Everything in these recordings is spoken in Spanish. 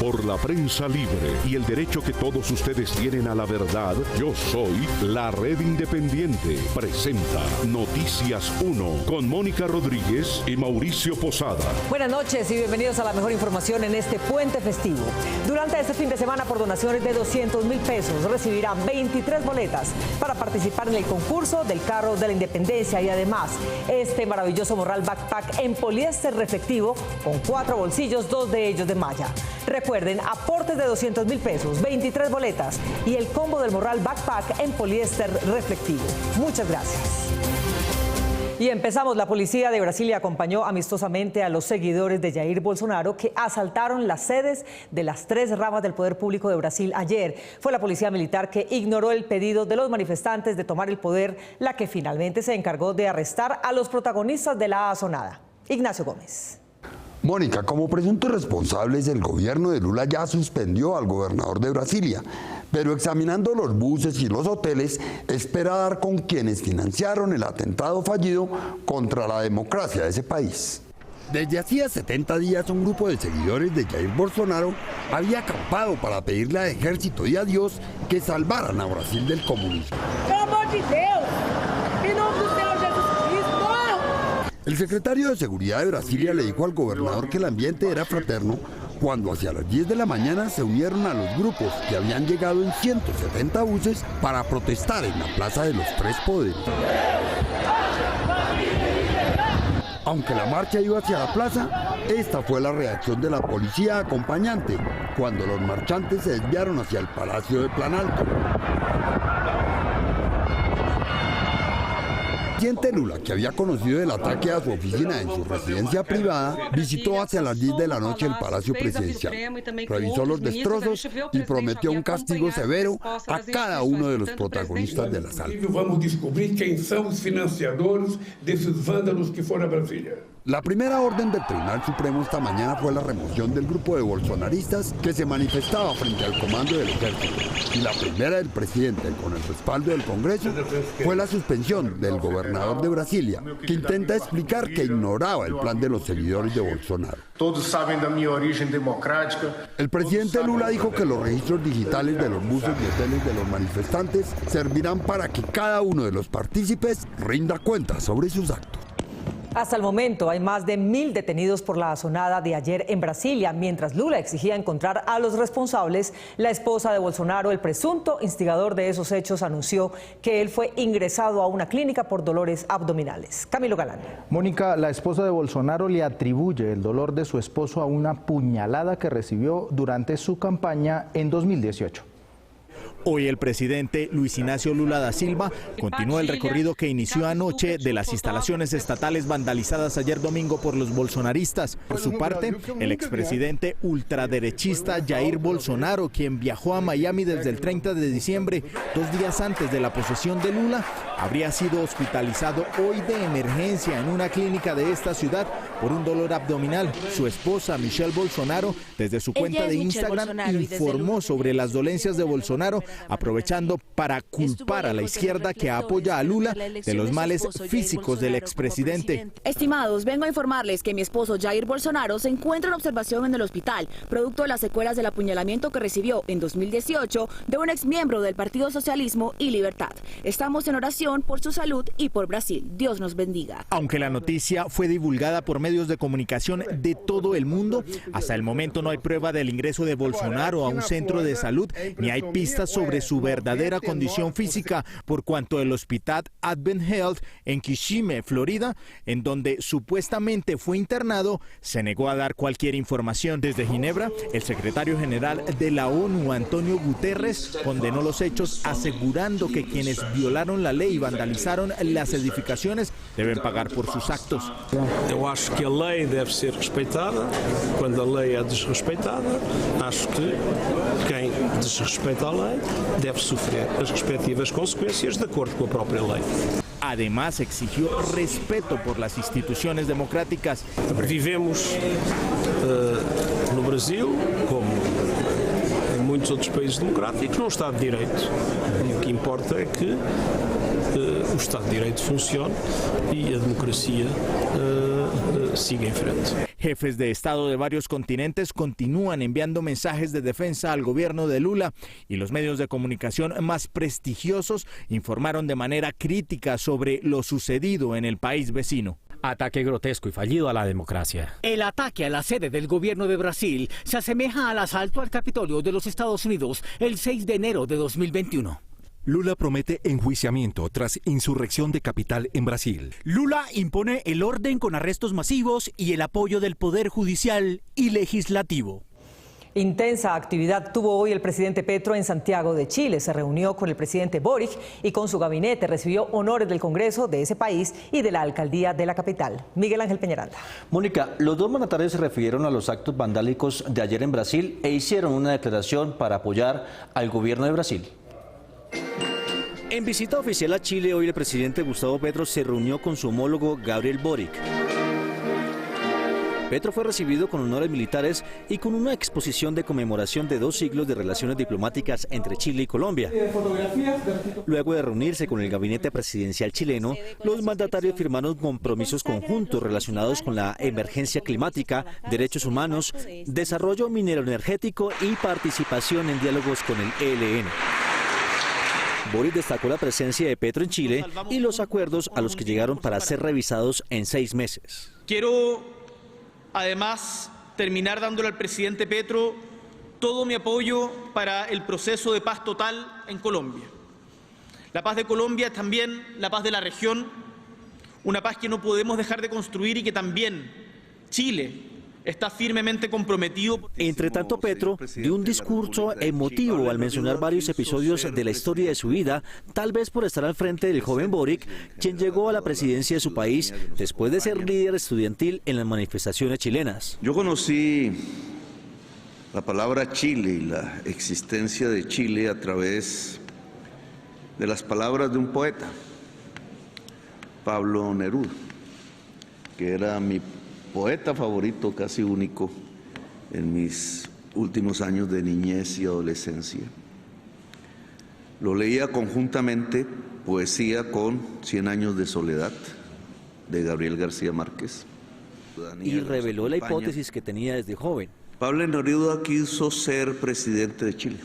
Por la prensa libre y el derecho que todos ustedes tienen a la verdad, yo soy la Red Independiente. Presenta Noticias 1 con Mónica Rodríguez y Mauricio Posada. Buenas noches y bienvenidos a la mejor información en este puente festivo. Durante este fin de semana, por donaciones de 200,000 pesos, recibirán 23 boletas para participar en el concurso del carro de la Independencia y además este maravilloso morral backpack en poliéster reflectivo con 4 bolsillos, 2 de ellos de malla. Recuerden, aportes de 200,000 pesos, 23 boletas y el combo del morral backpack en poliéster reflectivo. Muchas gracias. Y empezamos. La policía de Brasilia acompañó amistosamente a los seguidores de Jair Bolsonaro que asaltaron las sedes de las 3 ramas del poder público de Brasil ayer. Fue la policía militar que ignoró el pedido de los manifestantes de tomar el poder, la que finalmente se encargó de arrestar a los protagonistas de la asonada. Ignacio Gómez. Mónica, como presuntos responsables, el gobierno de Lula ya suspendió al gobernador de Brasilia, pero examinando los buses y los hoteles, espera dar con quienes financiaron el atentado fallido contra la democracia de ese país. Desde hacía 70 días, un grupo de seguidores de Jair Bolsonaro había acampado para pedirle al ejército y a Dios que salvaran a Brasil del comunismo. ¡Por amor de Dios! ¡En nombre del Señor Jesucristo! El secretario de Seguridad de Brasilia le dijo al gobernador que el ambiente era fraterno cuando hacia las 10 de la mañana se unieron a los grupos que habían llegado en 170 buses para protestar en la Plaza de los Tres Poderes. Aunque la marcha iba hacia la plaza, esta fue la reacción de la policía acompañante cuando los marchantes se desviaron hacia el Palacio de Planalto. El presidente Lula, que había conocido el ataque a su oficina en su residencia privada, visitó hacia las 10 de la noche el Palacio Presidencial, revisó los destrozos y prometió un castigo severo a cada uno de los protagonistas del asalto. Vamos a descubrir quiénes son los financiadores de esos vándalos que fueron a Brasilia. La primera orden del Tribunal Supremo esta mañana fue la remoción del grupo de bolsonaristas que se manifestaba frente al comando del ejército. Y la primera del presidente, con el respaldo del Congreso, fue la suspensión del gobernador de Brasilia, que intenta explicar que ignoraba el plan de los seguidores de Bolsonaro. Todos saben de mi origen democrática. El presidente Lula dijo que los registros digitales de los buses y hoteles de los manifestantes servirán para que cada uno de los partícipes rinda cuentas sobre sus actos. Hasta el momento hay más de 1.000 detenidos por la asonada de ayer en Brasilia. Mientras Lula exigía encontrar a los responsables, la esposa de Bolsonaro, el presunto instigador de esos hechos, anunció que él fue ingresado a una clínica por dolores abdominales. Camilo Galán. Mónica, la esposa de Bolsonaro le atribuye el dolor de su esposo a una puñalada que recibió durante su campaña en 2018. Hoy el presidente Luis Ignacio Lula da Silva continuó el recorrido que inició anoche de las instalaciones estatales vandalizadas ayer domingo por los bolsonaristas. Por su parte, el expresidente ultraderechista Jair Bolsonaro, quien viajó a Miami desde el 30 de diciembre, 2 días antes de la posesión de Lula, habría sido hospitalizado hoy de emergencia en una clínica de esta ciudad por un dolor abdominal. Su esposa, Michelle Bolsonaro, desde su cuenta de Instagram, informó sobre las dolencias de Bolsonaro, aprovechando para culpar a la izquierda que apoya a Lula de los males físicos del expresidente. Estimados, vengo a informarles que mi esposo Jair Bolsonaro se encuentra en observación en el hospital, producto de las secuelas del apuñalamiento que recibió en 2018 de un exmiembro del Partido Socialismo y Libertad. Estamos en oración por su salud y por Brasil. Dios nos bendiga. Aunque la noticia fue divulgada por medios de comunicación de todo el mundo, hasta el momento no hay prueba del ingreso de Bolsonaro a un centro de salud, ni hay pistas sobre su verdadera condición física, por cuanto el hospital Advent Health en Kissimmee, Florida, en donde supuestamente fue internado, se negó a dar cualquier información. Desde Ginebra, el secretario general de la ONU, Antonio Guterres, condenó los hechos, asegurando que quienes violaron la ley y vandalizaron las edificaciones deben pagar por sus actos. Eu acho que a lei deve ser respeitada. Quando a lei é desrespeitada, acho que quem desrespeita a lei debe sofrer as respectivas consequências de acordo com a própria lei. Además, exigió respeto por las instituciones democráticas. Vivemos no Brasil, como em muitos outros países democráticos, num Estado de Direito. E o que importa é que o Estado de Direito funcione e a democracia siga em frente. Jefes de Estado de varios continentes continúan enviando mensajes de defensa al gobierno de Lula y los medios de comunicación más prestigiosos informaron de manera crítica sobre lo sucedido en el país vecino. Ataque grotesco y fallido a la democracia. El ataque a la sede del gobierno de Brasil se asemeja al asalto al Capitolio de los Estados Unidos el 6 de enero de 2021. Lula promete enjuiciamiento tras insurrección de capital en Brasil. Lula impone el orden con arrestos masivos y el apoyo del Poder Judicial y Legislativo. Intensa actividad tuvo hoy el presidente Petro en Santiago de Chile. Se reunió con el presidente Boric y con su gabinete. Recibió honores del Congreso de ese país y de la alcaldía de la capital. Miguel Ángel Peñaranda. Mónica, los dos mandatarios se refirieron a los actos vandálicos de ayer en Brasil e hicieron una declaración para apoyar al gobierno de Brasil. En visita oficial a Chile, hoy el presidente Gustavo Petro se reunió con su homólogo Gabriel Boric. Petro fue recibido con honores militares y con una exposición de conmemoración de 2 siglos de relaciones diplomáticas entre Chile y Colombia. Luego de reunirse con el gabinete presidencial chileno, los mandatarios firmaron compromisos conjuntos relacionados con la emergencia climática, derechos humanos, desarrollo minero energético y participación en diálogos con el ELN. Boric destacó la presencia de Petro en Chile y los acuerdos a los que llegaron para ser revisados en 6 meses. Quiero, además, terminar dándole al presidente Petro todo mi apoyo para el proceso de paz total en Colombia. La paz de Colombia es también la paz de la región, una paz que no podemos dejar de construir y que también Chile está firmemente comprometido. Entre tanto, Petro dio un discurso emotivo al mencionar varios episodios de la historia de su vida, tal vez por estar al frente del joven Boric, quien llegó a la presidencia de su país después de ser líder estudiantil en las manifestaciones chilenas. Yo conocí la palabra Chile y la existencia de Chile a través de las palabras de un poeta, Pablo Neruda, que era mi poeta favorito, casi único, en mis últimos años de niñez y adolescencia. Lo leía conjuntamente, poesía con 100 años de soledad, de Gabriel García Márquez. Y reveló la hipótesis que tenía desde joven. Pablo Neruda quiso ser presidente de Chile.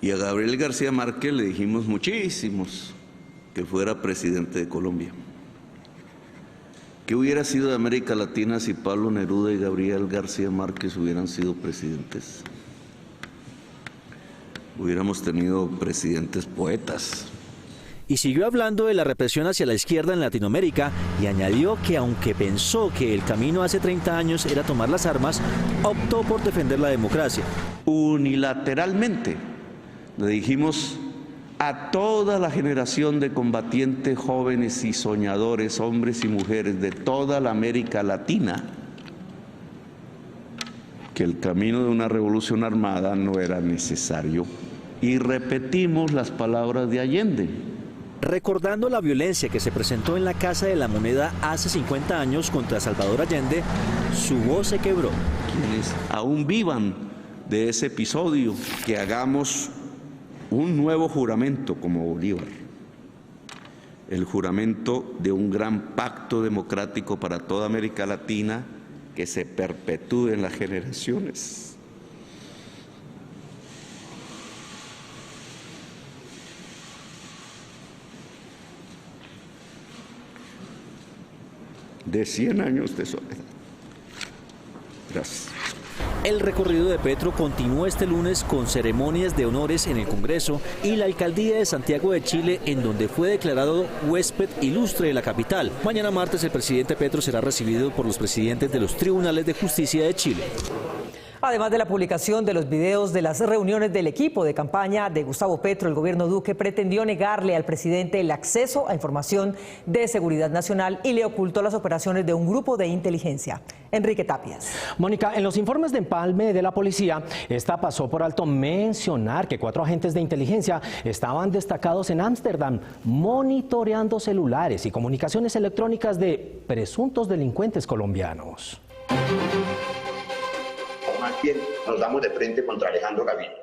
Y a Gabriel García Márquez le dijimos muchísimos que fuera presidente de Colombia. ¿Qué hubiera sido de América Latina si Pablo Neruda y Gabriel García Márquez hubieran sido presidentes? Hubiéramos tenido presidentes poetas. Y siguió hablando de la represión hacia la izquierda en Latinoamérica y añadió que aunque pensó que el camino hace 30 años era tomar las armas, optó por defender la democracia. Unilateralmente le dijimos a toda la generación de combatientes jóvenes y soñadores, hombres y mujeres de toda la América Latina, que el camino de una revolución armada no era necesario. Y repetimos las palabras de Allende. Recordando la violencia que se presentó en la Casa de la Moneda hace 50 años contra Salvador Allende, su voz se quebró. Quienes aún vivan de ese episodio, que hagamos un nuevo juramento como Bolívar, el juramento de un gran pacto democrático para toda América Latina que se perpetúe en las generaciones. De 100 años de soledad. Gracias. El recorrido de Petro continuó este lunes con ceremonias de honores en el Congreso y la alcaldía de Santiago de Chile, en donde fue declarado huésped ilustre de la capital. Mañana martes el presidente Petro será recibido por los presidentes de los tribunales de justicia de Chile. Además de la publicación de los videos de las reuniones del equipo de campaña de Gustavo Petro, el gobierno Duque pretendió negarle al presidente el acceso a información de seguridad nacional y le ocultó las operaciones de un grupo de inteligencia. Enrique Tapias. Mónica, en los informes de empalme de la policía, esta pasó por alto mencionar que 4 agentes de inteligencia estaban destacados en Ámsterdam monitoreando celulares y comunicaciones electrónicas de presuntos delincuentes colombianos. Más bien nos damos de frente contra Alejandro Gaviria.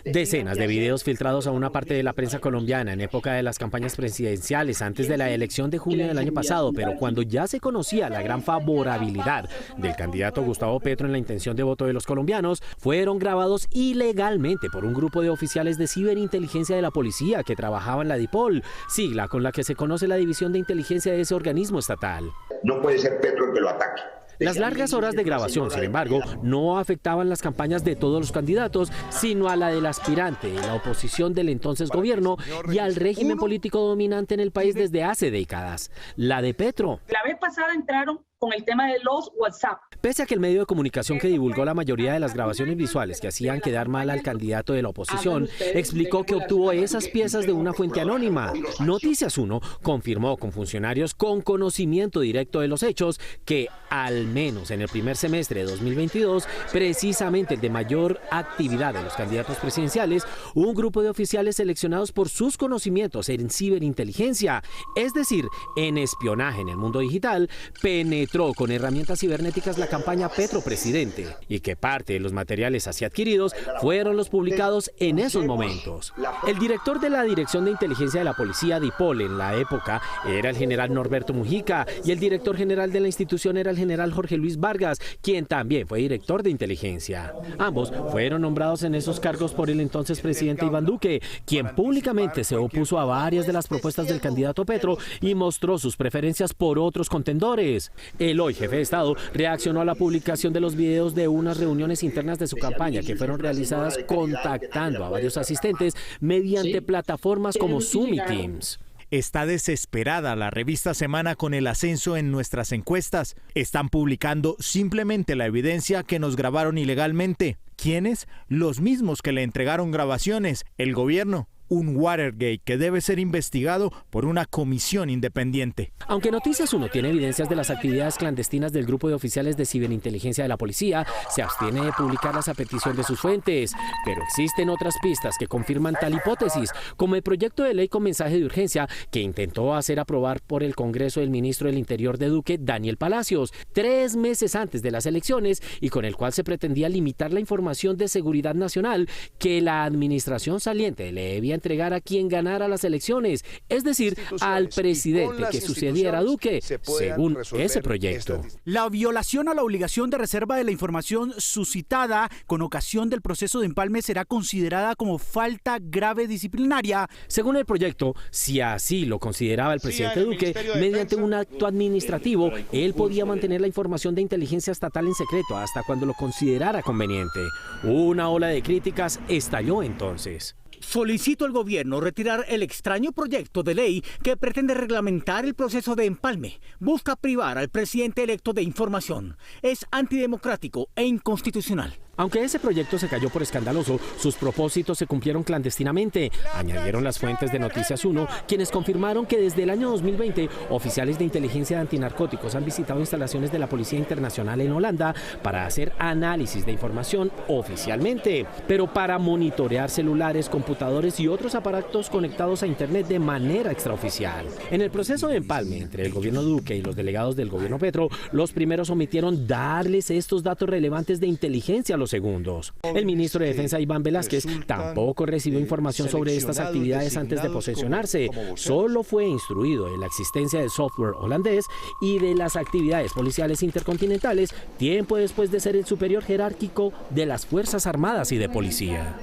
Decenas de videos filtrados a una parte de la prensa colombiana en época de las campañas presidenciales antes de la elección de junio del año pasado, pero cuando ya se conocía la gran favorabilidad del candidato Gustavo Petro en la intención de voto de los colombianos, fueron grabados ilegalmente por un grupo de oficiales de ciberinteligencia de la policía que trabajaban en la DIPOL, sigla con la que se conoce la división de inteligencia de ese organismo estatal. No puede ser Petro el que lo ataque. Las largas horas de grabación, sin embargo, no afectaban las campañas de todos los candidatos, sino a la del aspirante en la oposición del entonces gobierno y al régimen político dominante en el país desde hace décadas, la de Petro. La vez pasada entraron con el tema de los WhatsApp. Pese a que el medio de comunicación que divulgó la mayoría de las grabaciones visuales que hacían quedar mal al candidato de la oposición, explicó que obtuvo esas piezas de una fuente anónima. Noticias 1 confirmó con funcionarios con conocimiento directo de los hechos que, al menos en el primer semestre de 2022, precisamente el de mayor actividad de los candidatos presidenciales, un grupo de oficiales seleccionados por sus conocimientos en ciberinteligencia, es decir, en espionaje en el mundo digital, penetró con herramientas cibernéticas la campaña Petro Presidente y que parte de los materiales así adquiridos fueron los publicados en esos momentos. El director de la Dirección de Inteligencia de la Policía DIPOL en la época era el general Norberto Mujica y el director general de la institución era el general Jorge Luis Vargas, quien también fue director de inteligencia. Ambos fueron nombrados en esos cargos por el entonces presidente Iván Duque, quien públicamente se opuso a varias de las propuestas del candidato Petro y mostró sus preferencias por otros contendores. El hoy jefe de Estado reaccionó a la publicación de los videos de unas reuniones internas de su campaña que fueron realizadas contactando a varios asistentes mediante plataformas como Zoom y Teams. Está desesperada la revista Semana con el ascenso en nuestras encuestas. Están publicando simplemente la evidencia que nos grabaron ilegalmente. ¿Quiénes? Los mismos que le entregaron grabaciones, el gobierno. Un Watergate que debe ser investigado por una comisión independiente. Aunque Noticias 1 tiene evidencias de las actividades clandestinas del grupo de oficiales de ciberinteligencia de la policía, se abstiene de publicarlas a petición de sus fuentes. Pero existen otras pistas que confirman tal hipótesis, como el proyecto de ley con mensaje de urgencia que intentó hacer aprobar por el Congreso del ministro del Interior de Duque, Daniel Palacios, 3 meses antes de las elecciones y con el cual se pretendía limitar la información de seguridad nacional que la administración saliente le debía entregar a quien ganara las elecciones, es decir, al presidente que sucediera a Duque, según ese proyecto. La violación a la obligación de reserva de la información suscitada con ocasión del proceso de empalme será considerada como falta grave disciplinaria. Según el proyecto, si así lo consideraba el presidente Duque, mediante un acto administrativo, él podía mantener la información de inteligencia estatal en secreto hasta cuando lo considerara conveniente. Una ola de críticas estalló entonces. Solicito al gobierno retirar el extraño proyecto de ley que pretende reglamentar el proceso de empalme. Busca privar al presidente electo de información. Es antidemocrático e inconstitucional. Aunque ese proyecto se cayó por escandaloso, sus propósitos se cumplieron clandestinamente, añadieron las fuentes de Noticias 1, quienes confirmaron que desde el año 2020, oficiales de inteligencia de antinarcóticos han visitado instalaciones de la Policía Internacional en Holanda para hacer análisis de información oficialmente, pero para monitorear celulares, computadores y otros aparatos conectados a Internet de manera extraoficial. En el proceso de empalme entre el gobierno Duque y los delegados del gobierno Petro, los primeros omitieron darles estos datos relevantes de inteligencia a los segundos. El ministro de Defensa Iván Velásquez tampoco recibió información sobre estas actividades antes de posesionarse. Solo fue instruido de la existencia del software holandés y de las actividades policiales intercontinentales tiempo después de ser el superior jerárquico de las Fuerzas Armadas y de Policía.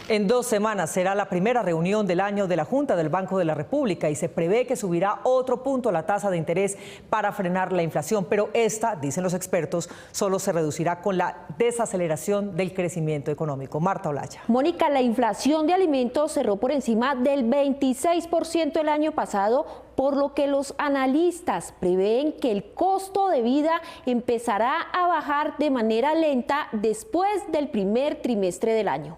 En 2 semanas será la primera reunión del año de la Junta del Banco de la República y se prevé que subirá otro punto la tasa de interés para frenar la inflación, pero esta, dicen los expertos, solo se reducirá con la desaceleración del crecimiento económico. Marta Olaya. Mónica, la inflación de alimentos cerró por encima del 26% el año pasado, por lo que los analistas prevén que el costo de vida empezará a bajar de manera lenta después del primer trimestre del año.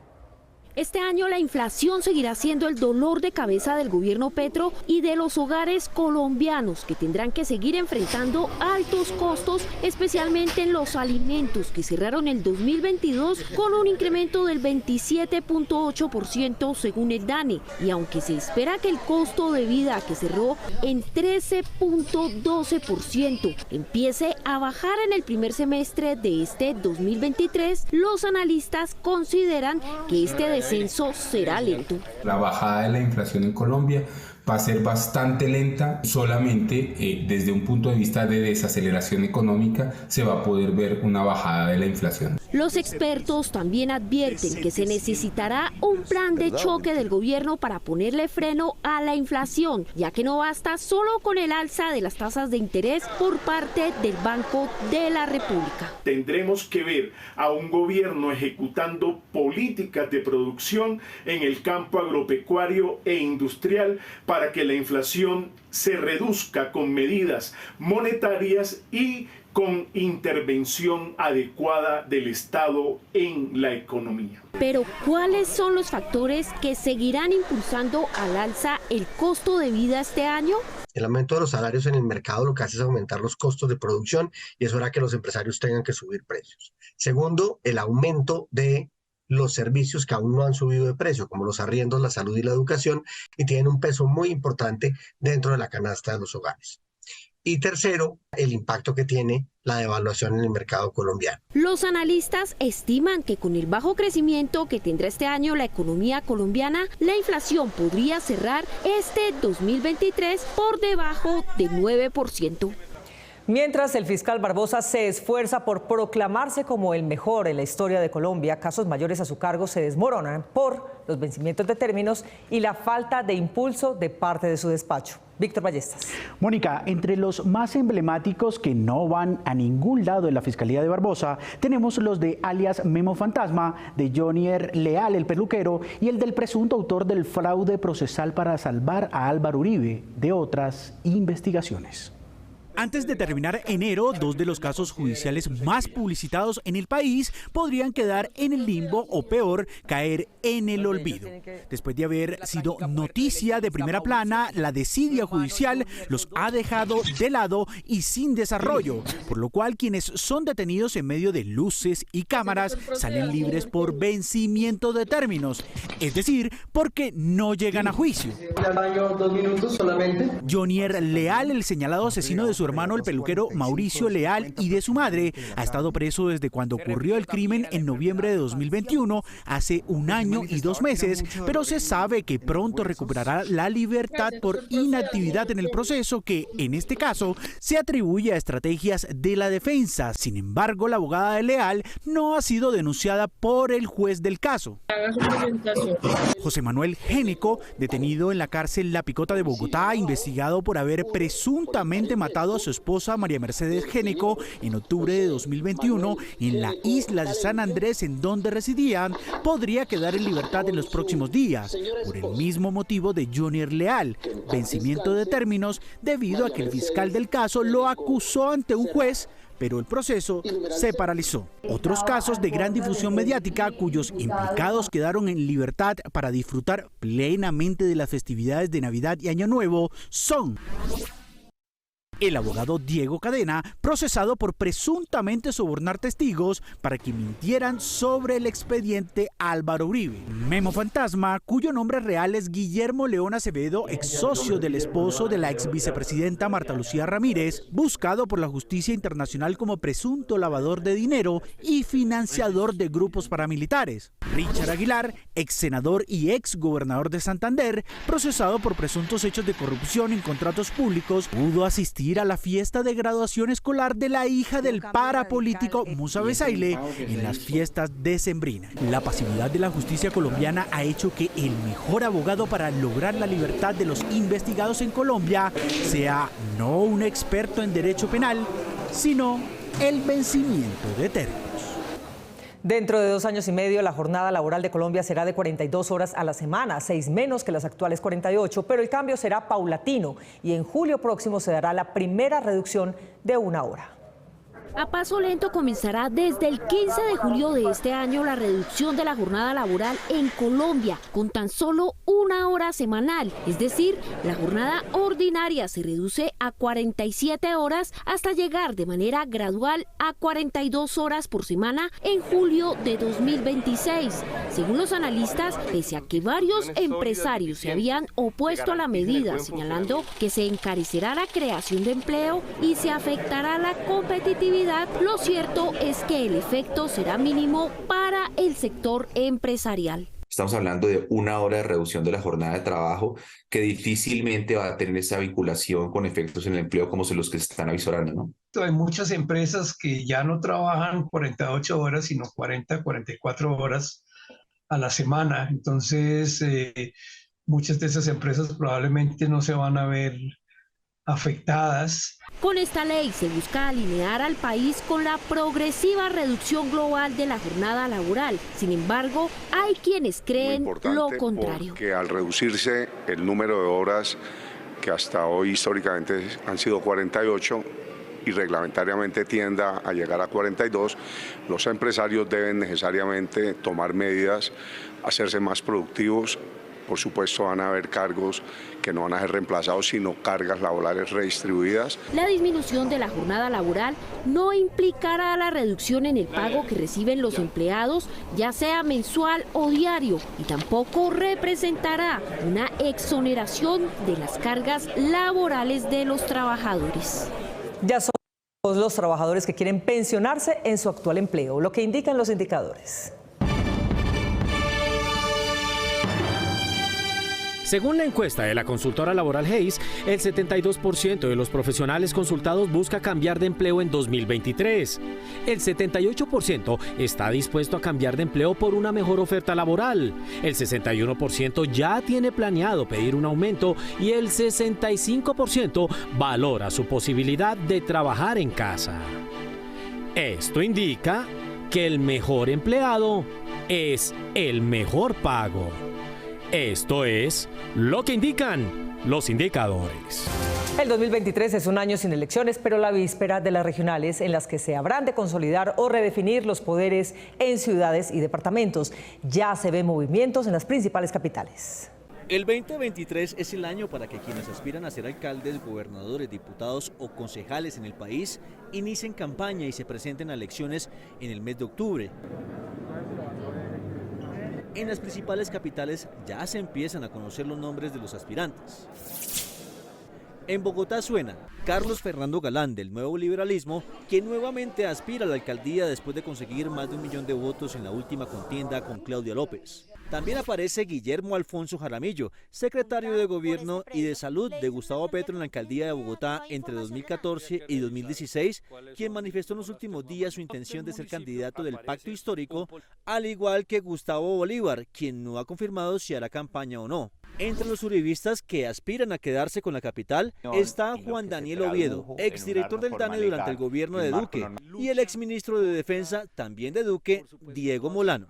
Este año la inflación seguirá siendo el dolor de cabeza del gobierno Petro y de los hogares colombianos, que tendrán que seguir enfrentando altos costos, especialmente en los alimentos, que cerraron el 2022 con un incremento del 27.8% según el DANE. Y aunque se espera que el costo de vida, que cerró en 13.12%, empiece a bajar en el primer semestre de este 2023, los analistas consideran que este descenso será lento. La bajada de la inflación en Colombia va a ser bastante lenta, solamente desde un punto de vista de desaceleración económica se va a poder ver una bajada de la inflación. Los expertos también advierten que se necesitará un plan de choque del gobierno para ponerle freno a la inflación, ya que no basta solo con el alza de las tasas de interés por parte del Banco de la República. Tendremos que ver a un gobierno ejecutando políticas de producción en el campo agropecuario e industrial para que la inflación se reduzca con medidas monetarias y con intervención adecuada del Estado en la economía. Pero, ¿cuáles son los factores que seguirán impulsando al alza el costo de vida este año? El aumento de los salarios en el mercado lo que hace es aumentar los costos de producción y eso hará que los empresarios tengan que subir precios. Segundo, el aumento de los servicios que aún no han subido de precio, como los arriendos, la salud y la educación, y tienen un peso muy importante dentro de la canasta de los hogares. Y tercero, el impacto que tiene la devaluación en el mercado colombiano. Los analistas estiman que con el bajo crecimiento que tendrá este año la economía colombiana, la inflación podría cerrar este 2023 por debajo del 9%. Mientras el fiscal Barbosa se esfuerza por proclamarse como el mejor en la historia de Colombia, casos mayores a su cargo se desmoronan por los vencimientos de términos y la falta de impulso de parte de su despacho. Víctor Ballestas. Mónica, entre los más emblemáticos que no van a ningún lado en la Fiscalía de Barbosa, tenemos los de alias Memo Fantasma, de Jonier Leal, el peluquero, y el del presunto autor del fraude procesal para salvar a Álvaro Uribe, de otras investigaciones. Antes de terminar enero, dos de los casos judiciales más publicitados en el país podrían quedar en el limbo o peor, caer en el olvido. Después de haber sido noticia de primera plana, la desidia judicial los ha dejado de lado y sin desarrollo, por lo cual quienes son detenidos en medio de luces y cámaras salen libres por vencimiento de términos, es decir, porque no llegan a juicio. Jonier Leal, el señalado asesino de su hermano el peluquero Mauricio Leal y de su madre, ha estado preso desde cuando ocurrió el crimen en noviembre de 2021, hace 1 año y 2 meses, pero se sabe que pronto recuperará la libertad por inactividad en el proceso que, en este caso, se atribuye a estrategias de la defensa. Sin embargo, la abogada de Leal no ha sido denunciada por el juez del caso. José Manuel Génico, detenido en la cárcel La Picota de Bogotá, investigado por haber presuntamente matado a su esposa María Mercedes Génico en octubre de 2021 en la isla de San Andrés, en donde residían, podría quedar en libertad en los próximos días, por el mismo motivo de Jonier Leal, vencimiento de términos, debido a que el fiscal del caso lo acusó ante un juez, pero el proceso se paralizó. Otros casos de gran difusión mediática cuyos implicados quedaron en libertad para disfrutar plenamente de las festividades de Navidad y Año Nuevo son: el abogado Diego Cadena, procesado por presuntamente sobornar testigos para que mintieran sobre el expediente Álvaro Uribe. Memo Fantasma, cuyo nombre real es Guillermo León Acevedo, ex socio del esposo de la ex vicepresidenta Marta Lucía Ramírez, buscado por la justicia internacional como presunto lavador de dinero y financiador de grupos paramilitares. Richard Aguilar, ex senador y ex gobernador de Santander, procesado por presuntos hechos de corrupción en contratos públicos, pudo asistir a la fiesta de graduación escolar de la hija del parapolítico Musa Besaile en las fiestas decembrinas. La pasividad de la justicia colombiana ha hecho que el mejor abogado para lograr la libertad de los investigados en Colombia sea no un experto en derecho penal, sino el vencimiento de términos. Dentro de 2 años y medio, la jornada laboral de Colombia será de 42 horas a la semana, 6 menos que las actuales 48, pero el cambio será paulatino y en julio próximo se dará la primera reducción de 1 hora. A paso lento comenzará desde el 15 de julio de este año la reducción de la jornada laboral en Colombia, con tan solo 1 hora semanal. Es decir, la jornada ordinaria se reduce a 47 horas hasta llegar de manera gradual a 42 horas por semana en julio de 2026. Según los analistas, pese a que varios empresarios se habían opuesto a la medida, señalando que se encarecerá la creación de empleo y se afectará la competitividad, lo cierto es que el efecto será mínimo para el sector empresarial. Estamos hablando de 1 hora de reducción de la jornada de trabajo que difícilmente va a tener esa vinculación con efectos en el empleo como los que se están avisorando, ¿no? Hay muchas empresas que ya no trabajan 48 horas, sino 40, 44 horas a la semana. Entonces, muchas de esas empresas probablemente no se van a ver afectadas. Con esta ley se busca alinear al país con la progresiva reducción global de la jornada laboral. Sin embargo, hay quienes creen lo contrario. Que al reducirse el número de horas que hasta hoy históricamente han sido 48 y reglamentariamente tienda a llegar a 42, los empresarios deben necesariamente tomar medidas, hacerse más productivos. Por supuesto van a haber cargos que no van a ser reemplazados, sino cargas laborales redistribuidas. La disminución de la jornada laboral no implicará la reducción en el pago que reciben los empleados, ya sea mensual o diario, y tampoco representará una exoneración de las cargas laborales de los trabajadores. Ya son los trabajadores que quieren pensionarse en su actual empleo, lo que indican los indicadores. Según la encuesta de la consultora laboral Hayes, el 72% de los profesionales consultados busca cambiar de empleo en 2023. El 78% está dispuesto a cambiar de empleo por una mejor oferta laboral. El 61% ya tiene planeado pedir un aumento y el 65% valora su posibilidad de trabajar en casa. Esto indica que el mejor empleado es el mejor pago. Esto es lo que indican los indicadores. El 2023 es un año sin elecciones, pero la víspera de las regionales en las que se habrán de consolidar o redefinir los poderes en ciudades y departamentos. Ya se ven movimientos en las principales capitales. El 2023 es el año para que quienes aspiran a ser alcaldes, gobernadores, diputados o concejales en el país inicien campaña y se presenten a elecciones en el mes de octubre. En las principales capitales ya se empiezan a conocer los nombres de los aspirantes. En Bogotá suena Carlos Fernando Galán, del Nuevo Liberalismo, quien nuevamente aspira a la alcaldía después de conseguir más de 1 millón de votos en la última contienda con Claudia López. También aparece Guillermo Alfonso Jaramillo, secretario de Gobierno y de Salud de Gustavo Petro en la alcaldía de Bogotá entre 2014 y 2016, quien manifestó en los últimos días su intención de ser candidato del Pacto Histórico, al igual que Gustavo Bolívar, quien no ha confirmado si hará campaña o no. Entre los uribistas que aspiran a quedarse con la capital está Juan Daniel Oviedo, exdirector del DANE durante el gobierno de Duque, y el exministro de Defensa, también de Duque, Diego Molano.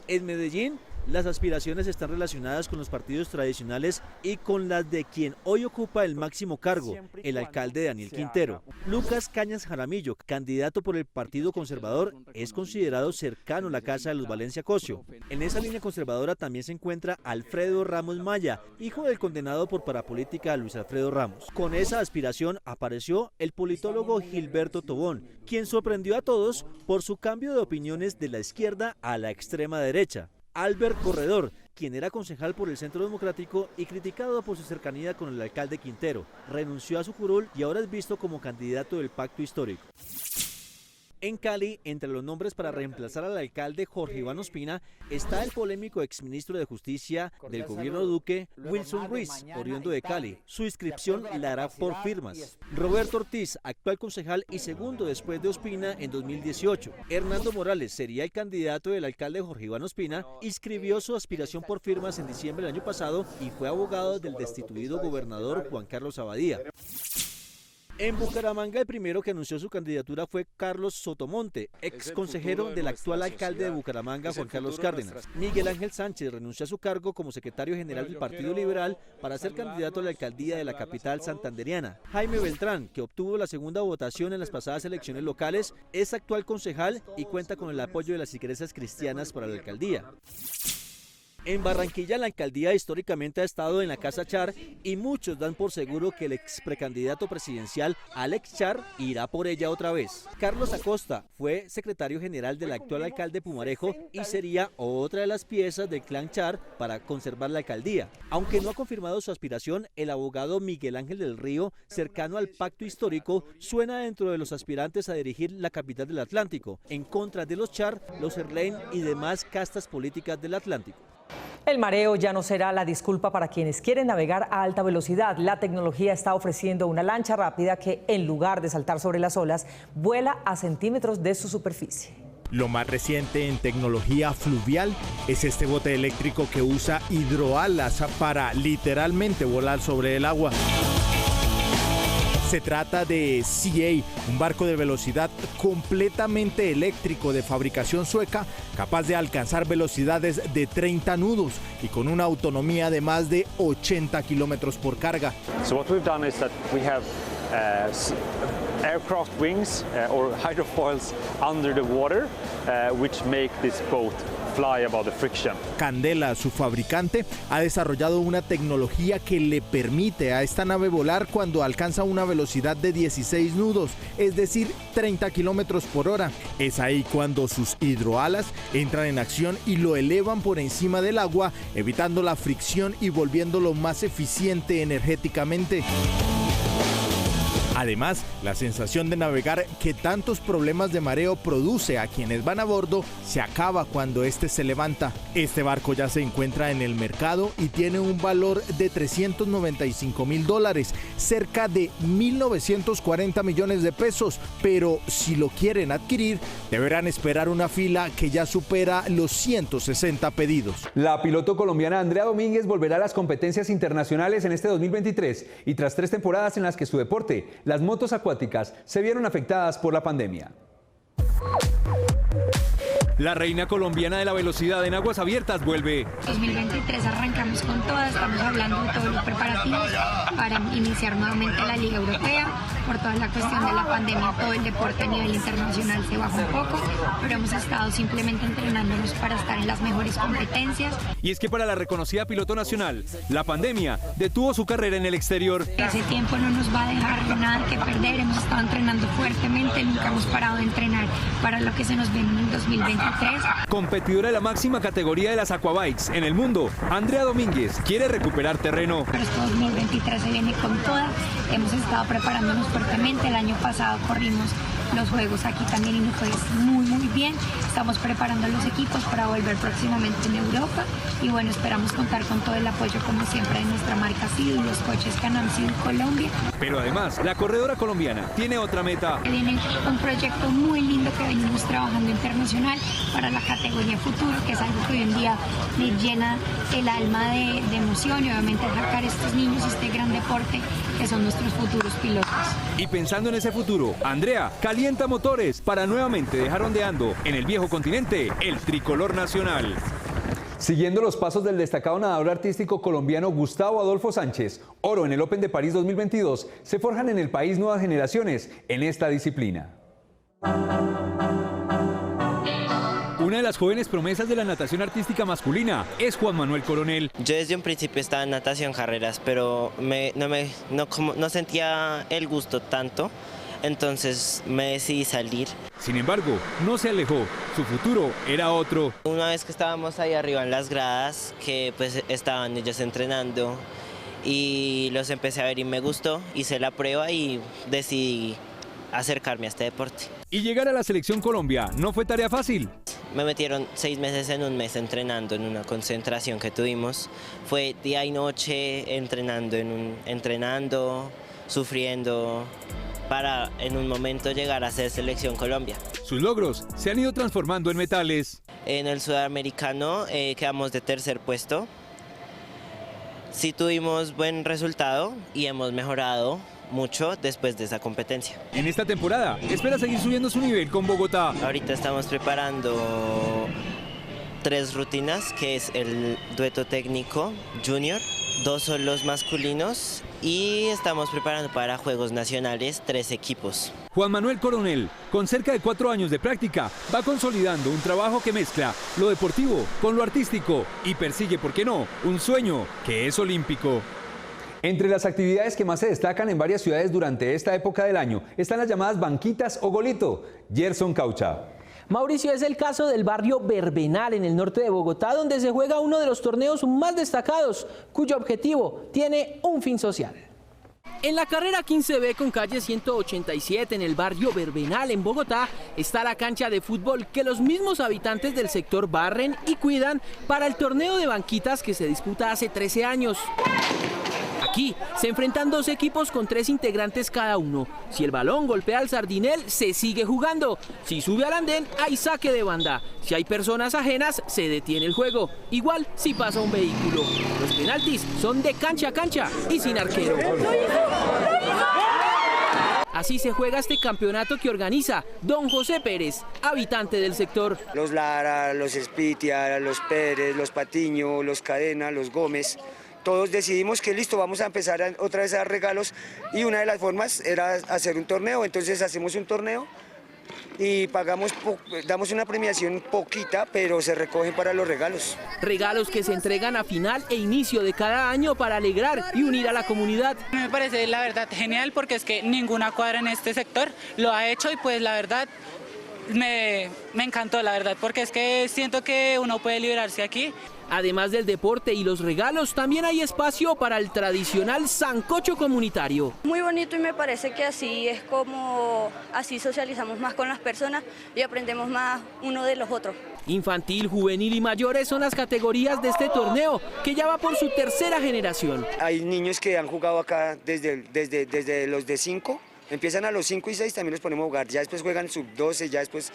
En Medellín, las aspiraciones están relacionadas con los partidos tradicionales y con las de quien hoy ocupa el máximo cargo, el alcalde Daniel Quintero. Lucas Cañas Jaramillo, candidato por el Partido Conservador, es considerado cercano a la casa de los Valencia Cosio. En esa línea conservadora también se encuentra Alfredo Ramos Maya, hijo del condenado por parapolítica Luis Alfredo Ramos. Con esa aspiración apareció el politólogo Gilberto Tobón, quien sorprendió a todos por su cambio de opiniones de la izquierda a la extrema derecha. Albert Corredor, quien era concejal por el Centro Democrático y criticado por su cercanía con el alcalde Quintero, renunció a su curul y ahora es visto como candidato del Pacto Histórico. En Cali, entre los nombres para reemplazar al alcalde Jorge Iván Ospina, está el polémico exministro de Justicia del gobierno Duque, Wilson Ruiz, oriundo de Cali. Su inscripción la hará por firmas. Roberto Ortiz, actual concejal y segundo después de Ospina en 2018. Hernando Morales sería el candidato del alcalde Jorge Iván Ospina, inscribió su aspiración por firmas en diciembre del año pasado y fue abogado del destituido gobernador Juan Carlos Abadía. En Bucaramanga, el primero que anunció su candidatura fue Carlos Sotomonte, ex consejero del actual alcalde de Bucaramanga, Juan Carlos Cárdenas. Miguel Ángel Sánchez renunció a su cargo como secretario general del Partido Liberal para ser candidato a la alcaldía de la capital santandereana. Jaime Beltrán, que obtuvo la segunda votación en las pasadas elecciones locales, es actual concejal y cuenta con el apoyo de las iglesias cristianas para la alcaldía. En Barranquilla, la alcaldía históricamente ha estado en la Casa Char y muchos dan por seguro que el ex precandidato presidencial Alex Char irá por ella otra vez. Carlos Acosta fue secretario general del actual alcalde Pumarejo y sería otra de las piezas del clan Char para conservar la alcaldía. Aunque no ha confirmado su aspiración, el abogado Miguel Ángel del Río, cercano al pacto histórico, suena dentro de los aspirantes a dirigir la capital del Atlántico, en contra de los Char, los Erlain y demás castas políticas del Atlántico. El mareo ya no será la disculpa para quienes quieren navegar a alta velocidad. La tecnología está ofreciendo una lancha rápida que, en lugar de saltar sobre las olas, vuela a centímetros de su superficie. Lo más reciente en tecnología fluvial es este bote eléctrico que usa hidroalas para literalmente volar sobre el agua. Se trata de CA, un barco de velocidad completamente eléctrico de fabricación sueca, capaz de alcanzar velocidades de 30 nudos y con una autonomía de más de 80 kilómetros por carga. So what we've done is that we have aircraft wings or hydrofoils under the water, which make this boat fly above the friction. Candela, su fabricante, ha desarrollado una tecnología que le permite a esta nave volar cuando alcanza una velocidad de 16 nudos, es decir, 30 kilómetros por hora. Es ahí cuando sus hidroalas entran en acción y lo elevan por encima del agua, evitando la fricción y volviéndolo más eficiente energéticamente. Además, la sensación de navegar que tantos problemas de mareo produce a quienes van a bordo se acaba cuando este se levanta. Este barco ya se encuentra en el mercado y tiene un valor de $395.000, cerca de 1.940 millones de pesos, pero si lo quieren adquirir, deberán esperar una fila que ya supera los 160 pedidos. La piloto colombiana Andrea Domínguez volverá a las competencias internacionales en este 2023 y tras 3 temporadas en las que su deporte, las motos acuáticas, se vieron afectadas por la pandemia. La reina colombiana de la velocidad en aguas abiertas vuelve. 2023 arrancamos con todas, estamos hablando de todos los preparativos para iniciar nuevamente la Liga Europea. Por toda la cuestión de la pandemia, todo el deporte a nivel internacional se bajó un poco, pero hemos estado simplemente entrenándonos para estar en las mejores competencias. Y es que para la reconocida piloto nacional, la pandemia detuvo su carrera en el exterior. Ese tiempo no nos va a dejar nada que perder, hemos estado entrenando fuertemente, nunca hemos parado de entrenar para lo que se nos viene en el 2023. Competidora de la máxima categoría de las aquabikes en el mundo, Andrea Domínguez quiere recuperar terreno. Pero este 2023 se viene con toda, hemos estado preparándonos fuertemente, el año pasado corrimos los juegos aquí también y nos fue muy bien. Estamos preparando los equipos para volver próximamente en Europa y bueno, esperamos contar con todo el apoyo como siempre de nuestra marca Sido y los coches que han sido en Colombia. Pero además, la corredora colombiana tiene otra meta. Viene un proyecto muy lindo que venimos trabajando internacional para la categoría futuro, que es algo que hoy en día me llena el alma de emoción y obviamente sacar a estos niños este gran deporte que son nuestros futuros pilotos. Y pensando en ese futuro, Andrea calienta motores para nuevamente dejar ondeando en el viejo continente el tricolor nacional. Siguiendo los pasos del destacado nadador artístico colombiano Gustavo Adolfo Sánchez, oro en el Open de París 2022, se forjan en el país nuevas generaciones en esta disciplina. Una de las jóvenes promesas de la natación artística masculina es Juan Manuel Coronel. Yo desde un principio estaba en natación carreras, pero no sentía el gusto tanto, entonces me decidí salir. Sin embargo, no se alejó, su futuro era otro. Una vez que estábamos ahí arriba en las gradas, que pues estaban ellos entrenando y los empecé a ver y me gustó, hice la prueba y decidí acercarme a este deporte. Y llegar a la selección Colombia no fue tarea fácil. Me metieron 6 meses en un mes entrenando en una concentración que tuvimos. Fue día y noche entrenando, sufriendo, para en un momento llegar a ser selección Colombia. Sus logros se han ido transformando en metales. En el sudamericano quedamos de 3er puesto. Sí tuvimos buen resultado y hemos mejorado mucho después de esa competencia. En esta temporada espera seguir subiendo su nivel con Bogotá. Ahorita estamos preparando 3 rutinas, que es el dueto técnico junior, 2 son los masculinos y estamos preparando para Juegos Nacionales 3 equipos. Juan Manuel Coronel, con cerca de 4 años de práctica, va consolidando un trabajo que mezcla lo deportivo con lo artístico y persigue, ¿por qué no?, un sueño que es olímpico. Entre las actividades que más se destacan en varias ciudades durante esta época del año están las llamadas banquitas o golito. Gerson Caucha. Mauricio, es el caso del barrio Verbenal en el norte de Bogotá, donde se juega uno de los torneos más destacados, cuyo objetivo tiene un fin social. En la carrera 15B con calle 187 en el barrio Verbenal en Bogotá está la cancha de fútbol que los mismos habitantes del sector barren y cuidan para el torneo de banquitas que se disputa hace 13 años. Aquí se enfrentan 2 equipos con 3 integrantes cada uno. Si el balón golpea al sardinel, se sigue jugando. Si sube al andén, hay saque de banda. Si hay personas ajenas, se detiene el juego. Igual si pasa un vehículo. Los penaltis son de cancha a cancha y sin arquero. Así se juega este campeonato que organiza don José Pérez, habitante del sector. Los Lara, los Espitia, los Pérez, los Patiño, los Cadena, los Gómez. Todos decidimos que listo, vamos a empezar otra vez a dar regalos y una de las formas era hacer un torneo. Entonces hacemos un torneo y damos una premiación poquita, pero se recogen para los regalos. Regalos que se entregan a final e inicio de cada año para alegrar y unir a la comunidad. Me parece la verdad genial porque es que ninguna cuadra en este sector lo ha hecho y pues la verdad me encantó, la verdad, porque es que siento que uno puede liberarse aquí. Además del deporte y los regalos, también hay espacio para el tradicional sancocho comunitario. Muy bonito y me parece que así es como así socializamos más con las personas y aprendemos más uno de los otros. Infantil, juvenil y mayores son las categorías de este torneo, que ya va por su 3ª generación. Hay niños que han jugado acá desde los de 5, empiezan a los 5 y 6, también los ponemos a jugar, ya después juegan sub-12, ya después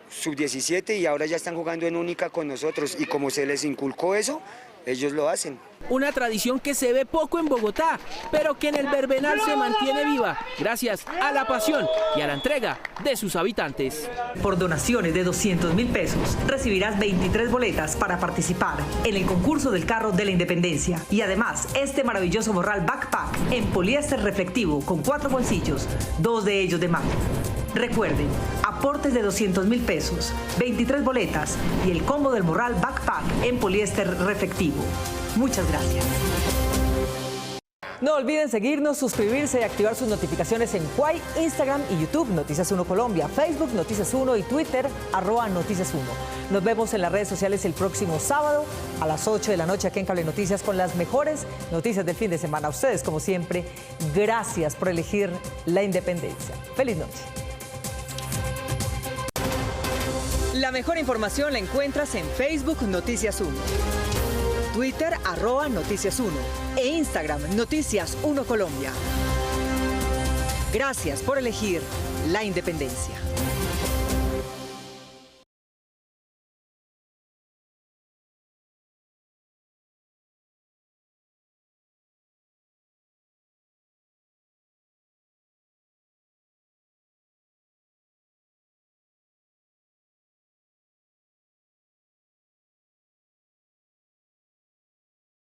sub-17 y ahora ya están jugando en única con nosotros y como se les inculcó eso, ellos lo hacen. Una tradición que se ve poco en Bogotá, pero que en el Verbenal se mantiene viva gracias a la pasión y a la entrega de sus habitantes. Por donaciones de 200.000 pesos recibirás 23 boletas para participar en el concurso del carro de la Independencia y además este maravilloso morral backpack en poliéster reflectivo con 4 bolsillos, 2 de ellos de mano. Recuerden, aportes de 200.000 pesos, 23 boletas y el combo del morral backpack en poliéster reflectivo. Muchas gracias. No olviden seguirnos, suscribirse y activar sus notificaciones en Kwai, Instagram y YouTube, Noticias 1 Colombia, Facebook, Noticias 1 y Twitter, @Noticias 1. Nos vemos en las redes sociales el próximo sábado a las 8 de la noche aquí en Cable Noticias con las mejores noticias del fin de semana. A ustedes, como siempre, gracias por elegir la independencia. Feliz noche. La mejor información la encuentras en Facebook Noticias 1, Twitter @Noticias 1 e Instagram Noticias 1 Colombia. Gracias por elegir la independencia.